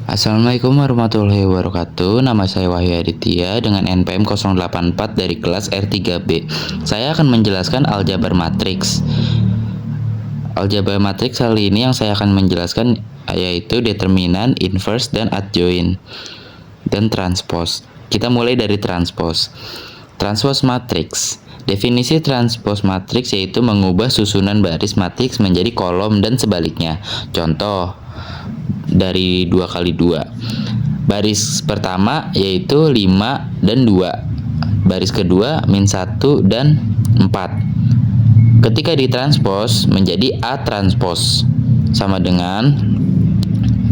Assalamualaikum warahmatullahi wabarakatuh. Nama saya Wahyu Aditya dengan NPM 084 dari kelas R3B. Saya akan menjelaskan aljabar matriks. Aljabar matriks kali ini yang saya akan menjelaskan yaitu determinan, inverse, dan adjoint, dan transpose. Kita mulai dari transpose. Transpose matriks. Definisi transpose matriks yaitu mengubah susunan baris matriks menjadi kolom dan sebaliknya. Contoh dari 2 kali 2. Baris pertama yaitu 5 dan 2. Baris kedua min 1 dan 4. Ketika ditranspos menjadi A transpos sama dengan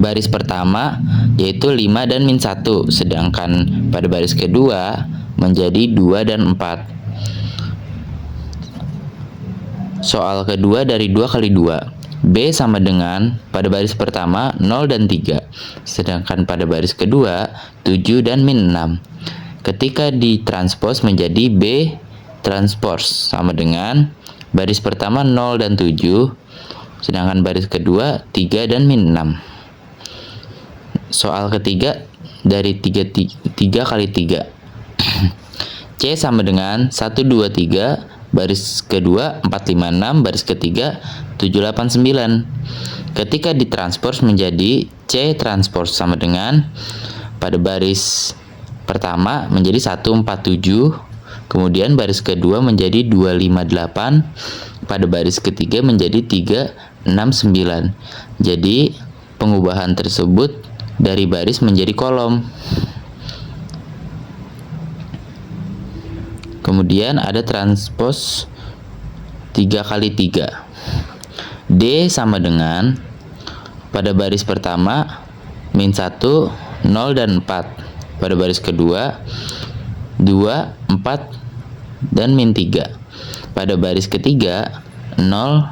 baris pertama yaitu 5 dan min 1, sedangkan pada baris kedua menjadi 2 dan 4. Soal kedua dari 2 kali 2. B sama dengan pada baris pertama 0 dan 3, sedangkan pada baris kedua 7 dan min 6. Ketika ditranspos menjadi B transpos sama dengan baris pertama 0 dan 7, sedangkan baris kedua 3 dan min 6. Soal ketiga dari 3 kali 3. C sama dengan 1, 2, 3, baris kedua 4, 5, 6, baris ketiga 7, 8, 9. Ketika ditranspos menjadi C transpos sama dengan pada baris pertama menjadi 1, 4, 7, kemudian baris kedua menjadi 2, 5, 8, pada baris ketiga menjadi 3, 6, 9. Jadi pengubahan tersebut dari baris menjadi kolom. Kemudian ada transpos 3 kali 3. D sama dengan pada baris pertama min 1, 0 dan 4. Pada baris kedua 2, 4 dan min 3. Pada baris ketiga 0,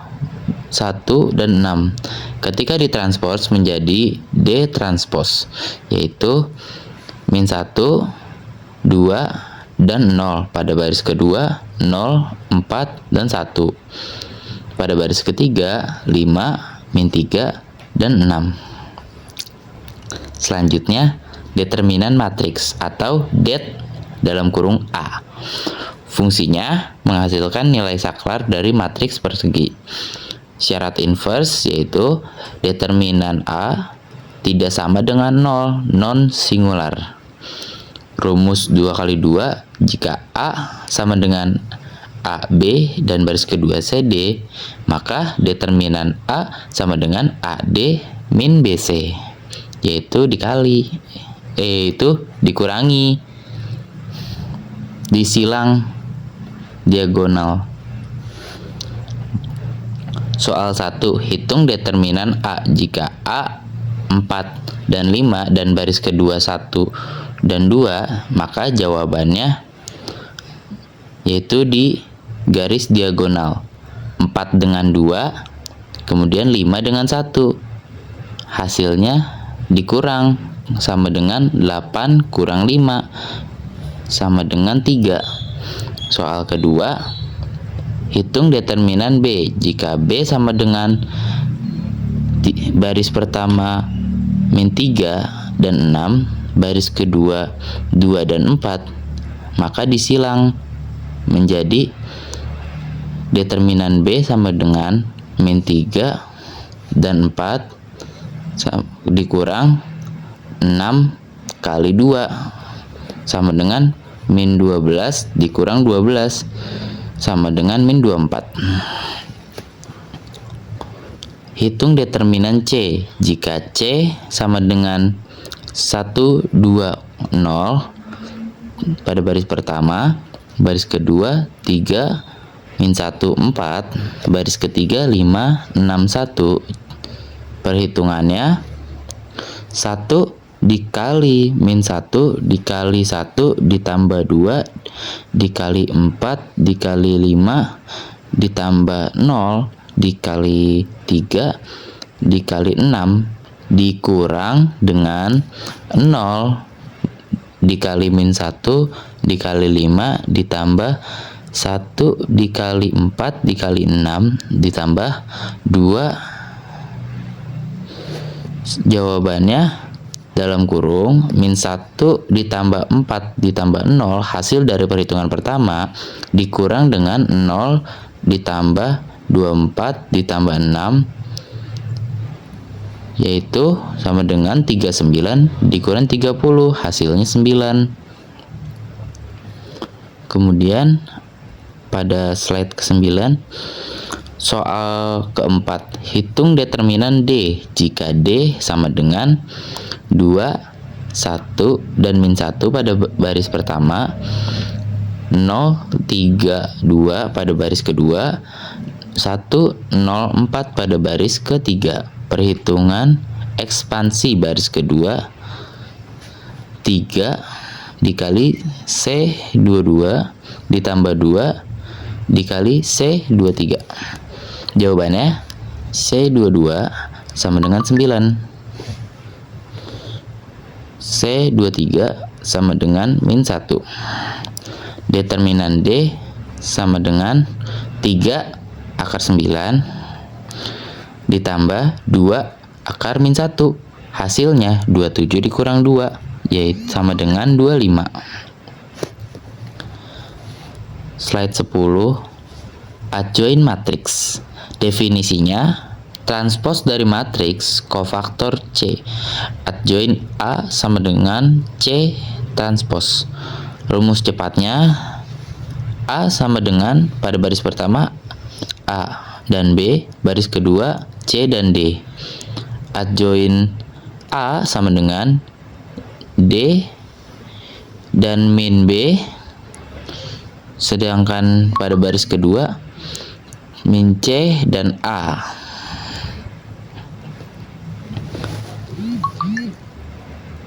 1 dan 6. Ketika ditranspos menjadi D transpos yaitu min 1, 2 dan 0. Pada baris kedua 0, 4 dan 1. Pada baris ketiga 5, min 3 dan 6. Selanjutnya determinan matriks atau det dalam kurung A. Fungsinya menghasilkan nilai saklar dari matriks persegi. Syarat inverse yaitu determinan A tidak sama dengan 0, non singular. Rumus 2 kali 2, jika A sama dengan AB dan baris kedua CD, maka determinan A sama dengan AD min BC, yaitu dikurangi, disilang diagonal. Soal 1, hitung determinan A jika A 4 dan 5 dan baris kedua 1 dan 2, maka jawabannya yaitu di garis diagonal 4 dengan 2, kemudian 5 dengan 1. Hasilnya dikurang sama dengan 8 kurang 5 sama dengan 3. Soal kedua, hitung determinan B jika B sama dengan baris pertama min 3 dan 6, baris kedua 2 dan 4, maka disilang menjadi determinan B sama dengan min 3 dan 4 dikurang 6 kali 2 sama dengan min 12 dikurang 12 sama dengan min 24. Hitung determinan C jika C sama dengan 1, 2, 0 pada baris pertama, baris kedua 3, min 1, 4, baris ketiga 5, 6, 1. Perhitungannya 1 dikali min 1 dikali 1 ditambah 2 dikali 4 dikali 5 ditambah 0 dikali 3 dikali 6 dikurang dengan 0 dikali min 1 dikali 5 ditambah 1 dikali 4 dikali 6 ditambah 2. Jawabannya dalam kurung min 1 ditambah 4 ditambah 0 hasil dari perhitungan pertama dikurang dengan 0 ditambah 24 ditambah 6 yaitu sama dengan 39 dikurang 30 hasilnya 9. Kemudian pada slide ke-9 soal keempat, hitung determinan D jika D sama dengan 2, 1, dan min 1 pada baris pertama, 0, 3, 2 pada baris kedua, 1, 0, 4 pada baris ketiga. Perhitungan ekspansi baris kedua, 3 dikali C22 ditambah 2 dikali C23. Jawabannya C22 sama dengan 9. C23 sama dengan min 1. Determinan D sama dengan 3 akar 9 ditambah 2 akar min 1. Hasilnya 27 dikurang 2 yaitu sama dengan 25. Slide 10. Adjoint matrix. Definisinya transpos dari matriks kofaktor C. Adjoint A sama dengan C transpos. Rumus cepatnya A sama dengan pada baris pertama A dan B, baris kedua C dan D. Adjoint A sama dengan D dan min B, sedangkan pada baris kedua min C dan A.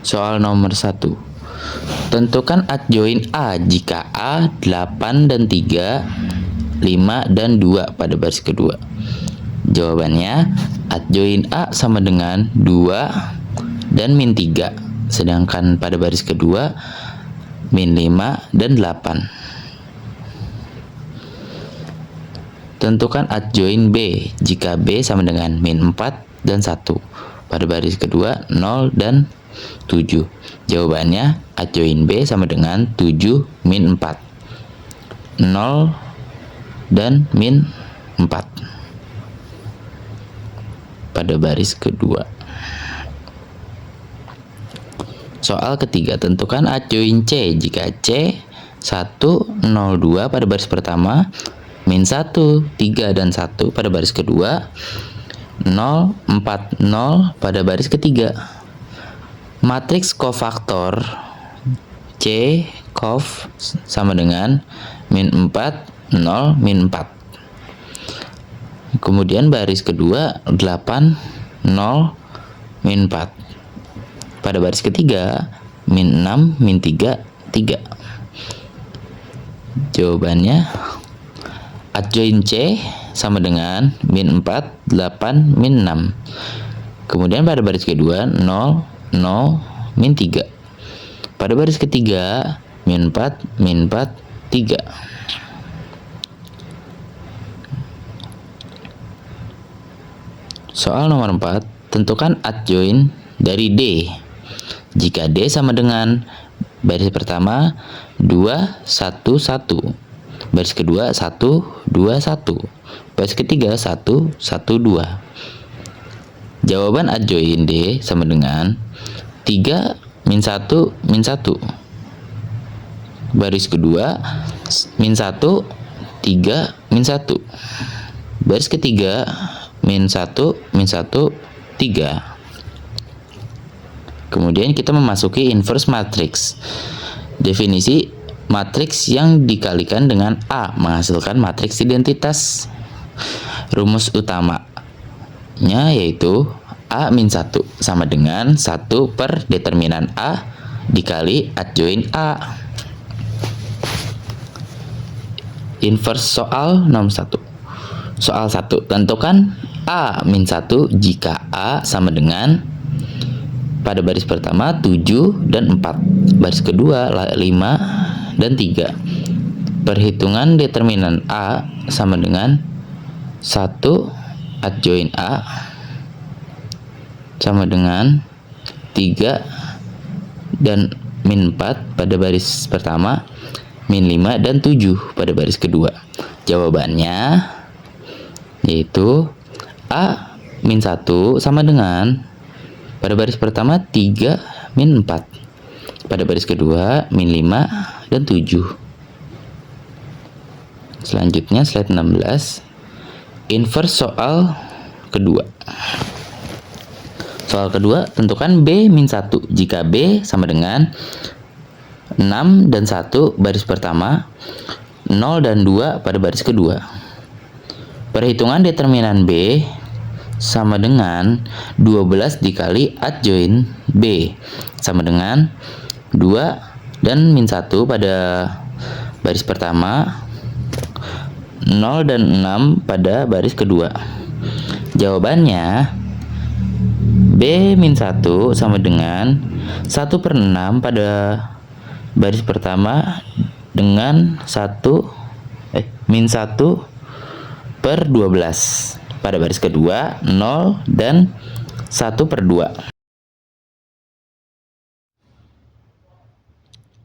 Soal nomor 1. Tentukan adjoint A jika A 8 dan 3, 5 dan 2 pada baris kedua. Jawabannya adjoint A sama dengan 2 dan min 3, sedangkan pada baris kedua min 5 dan 8. Tentukan adjoint B jika B sama dengan min 4 dan 1 pada baris kedua 0 dan 7. Jawabannya adjoint B sama dengan 7 min 4, 0 dan min 4 pada baris kedua. Soal ketiga, tentukan adjoint C jika C 1, 0, 2 pada baris pertama, min 1, 3 dan 1 pada baris kedua, 0, 4, 0 pada baris ketiga. Matriks kofaktor C kof sama dengan min 4, 0, min 4. Kemudian baris kedua 8, 0, min 4. Pada baris ketiga min 6, min 3, 3. Jawabannya adjoint C sama dengan min 4, 8, min 6. Kemudian pada baris kedua 0, 0, min 3. Pada baris ketiga min 4, min 4, 3. Soal nomor 4, tentukan adjoint dari D jika D sama dengan baris pertama 2, 1, 1, baris kedua 1, 2, 1, baris ketiga 1, 1, 2. Jawaban adjoint D sama dengan 3, min 1, min 1. Baris kedua min 1, 3, min 1. Baris ketiga min 1, min 1, 3. Kemudian kita memasuki inverse matrix. Definisi matriks yang dikalikan dengan A menghasilkan matriks identitas. Rumus utamanya yaitu A min 1 sama dengan 1 per determinan A dikali adjoint A. Inverse soal nomor 1. Soal 1. Tentukan A min 1 jika A sama dengan pada baris pertama 7 dan 4, baris kedua 5 dan 3. Perhitungan determinan A sama dengan 1 adjoint A sama dengan 3 dan min 4 pada baris pertama, min 5 dan 7 pada baris kedua. Jawabannya yaitu A min 1 sama dengan pada baris pertama 3 min 4, pada baris kedua min 5 dan 7. Selanjutnya slide 16, inverse soal kedua. Soal kedua, tentukan B min 1 jika B sama dengan 6 dan 1 baris pertama, 0 dan 2 pada baris kedua. Perhitungan determinan B sama dengan 12 dikali adjoin B sama dengan 2 dan min 1 pada baris pertama, 0 dan 6 pada baris kedua. Jawabannya B min 1 sama dengan 1/6 pada baris pertama dengan min 1/12 pada baris kedua, 0 dan 1/2.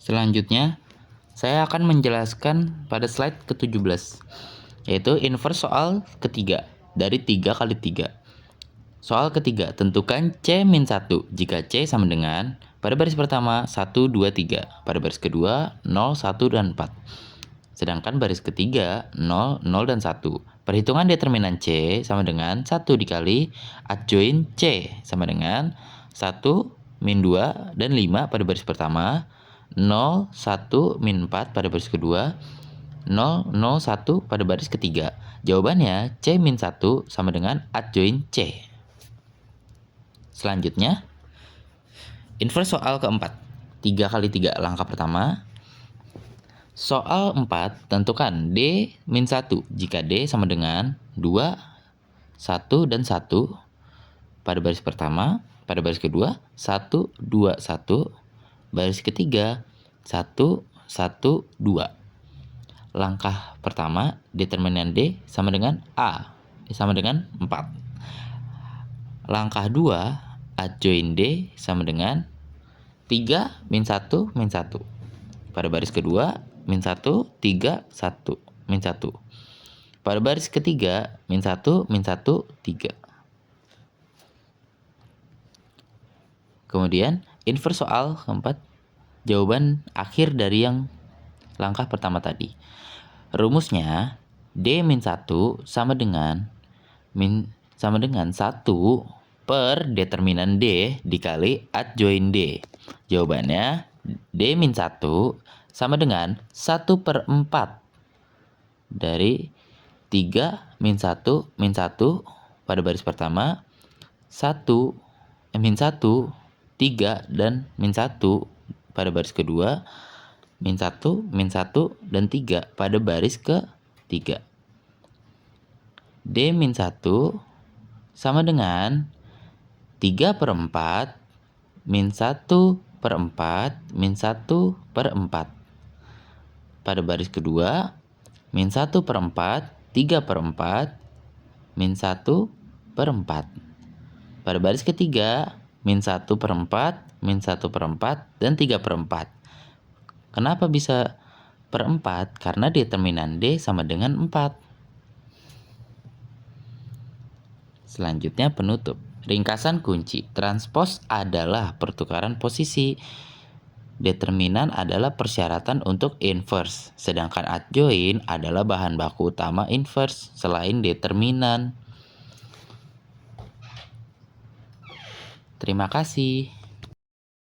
Selanjutnya saya akan menjelaskan pada slide ke-17, yaitu inverse soal ketiga dari 3 kali 3. Soal ketiga, tentukan C min 1 jika C sama dengan pada baris pertama 1, 2, 3, pada baris kedua 0, 1, dan 4. Sedangkan baris ketiga 0, 0, dan 1. Perhitungan determinan C sama dengan 1 dikali adjoin C sama dengan 1, min 2, dan 5 pada baris pertama, 0, 1, min 4 pada baris kedua, 0, 0, 1 pada baris ketiga. Jawabannya C min 1 sama dengan adjoin C. Selanjutnya, inverse soal keempat, 3 kali 3. Langkah pertama, soal 4, tentukan D min 1 jika D sama dengan 2, 1, dan 1 pada baris pertama, pada baris kedua 1, 2, 1, baris ketiga 1, 1, 2. Langkah pertama, determinan D sama dengan A sama dengan 4. Langkah 2, adjoin D sama dengan 3 min 1 min 1. Pada baris kedua min 1, 3, 1, min 1. Pada baris ketiga min 1, min 1, 3. Kemudian inverse soal keempat, jawaban akhir dari yang langkah pertama tadi. Rumusnya D min 1 sama dengan 1 per determinan D dikali adjoin D. Jawabannya D min 1 sama dengan 1/4 dari 3 min 1 min 1 pada baris pertama, 1 min 1, 3, dan min 1 pada baris kedua, min 1, min 1, dan 3 pada baris ketiga. D min 1 sama dengan 3/4 min 1/4 min 1/4 pada baris kedua, min 1/4, 3/4, min 1/4 pada baris ketiga, min 1/4, min 1/4, dan 3/4. Kenapa bisa per 4? Karena determinan D sama dengan 4. Selanjutnya penutup. Ringkasan kunci. Transpose adalah pertukaran posisi. Determinan adalah persyaratan untuk inverse. Sedangkan adjoin adalah bahan baku utama inverse selain determinan. Terima kasih.